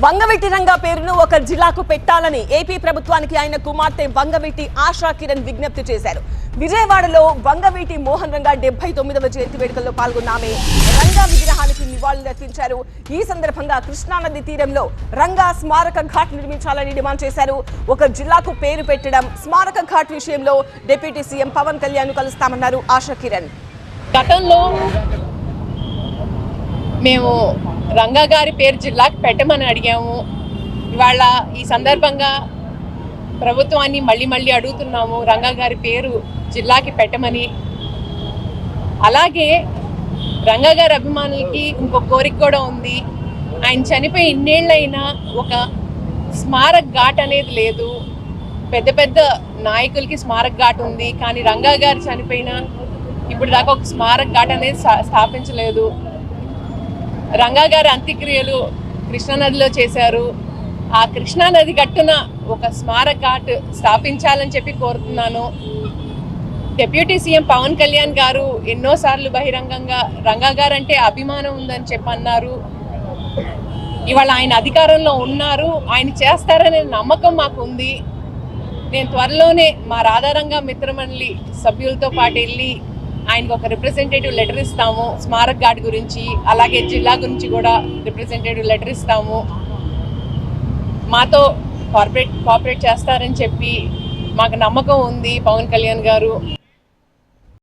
వంగవీటి రంగా పేరును ఒక జిల్లాకు పెట్టాలని ఏపీ ప్రభుత్వానికి ఆయన కుమార్తె వంగవీటి ఆశా కిరణ్ విజ్ఞప్తి చేశారు. విజయవాడలో వంగవీటి మోహన్ రంగా 79వ జయంతి వేడుకల్లో పాల్గొన్న ఆమె రంగా విగ్రహానికి నివాళులర్పించారు. ఈ సందర్భంగా కృష్ణానది తీరంలో రంగా స్మారక ఘాట్ నిర్మించాలని డిమాండ్ చేశారు. ఒక జిల్లాకు పేరు పెట్టడం, స్మారక ఘాట్ విషయంలో డిప్యూటీ సీఎం పవన్ కళ్యాణ్ కలుస్తామన్నారు ఆశా కిరణ్. గతంలో మేము రంగా గారి పేరు జిల్లాకి పెట్టమని అడిగాము. ఇవాళ ఈ సందర్భంగా ప్రభుత్వాన్ని మళ్ళీ అడుగుతున్నాము రంగా గారి పేరు జిల్లాకి పెట్టమని. అలాగే రంగా గారి అభిమానులకి ఇంకో కోరిక కూడా ఉంది. ఆయన చనిపోయి ఇన్నేళ్ళైనా ఒక స్మారక ఘాట్ అనేది లేదు. పెద్ద పెద్ద నాయకులకి స్మారక ఘాట్ ఉంది, కానీ రంగా గారు చనిపోయిన ఇప్పుడు దాకా ఒక స్మారక ఘాట్ అనేది స్థాపించలేదు. రంగా గారి అంత్యక్రియలు కృష్ణానదిలో చేశారు. ఆ కృష్ణానది గట్టున ఒక స్మారక ఘాట్ స్థాపించాలని చెప్పి కోరుతున్నాను. డిప్యూటీ సీఎం పవన్ కళ్యాణ్ గారు ఎన్నోసార్లు బహిరంగంగా రంగా గారు అంటే అభిమానం ఉందని చెప్పి అన్నారు. ఇవాళ ఆయన అధికారంలో ఉన్నారు, ఆయన చేస్తారనే నమ్మకం మాకు ఉంది. నేను త్వరలోనే మా రాధారంగా మిత్రమండలి సభ్యులతో పాటు వెళ్ళి ఆయనకు ఒక రిప్రజెంటేటివ్ లెటర్ ఇస్తాము. స్మారక ఘాట్ గురించి, అలాగే జిల్లా గురించి కూడా రిప్రజెంటేటివ్ లెటర్ ఇస్తాము. మాతో కోఆపరేట్ చేస్తారని చెప్పి మాకు నమ్మకం ఉంది పవన్ కళ్యాణ్ గారు.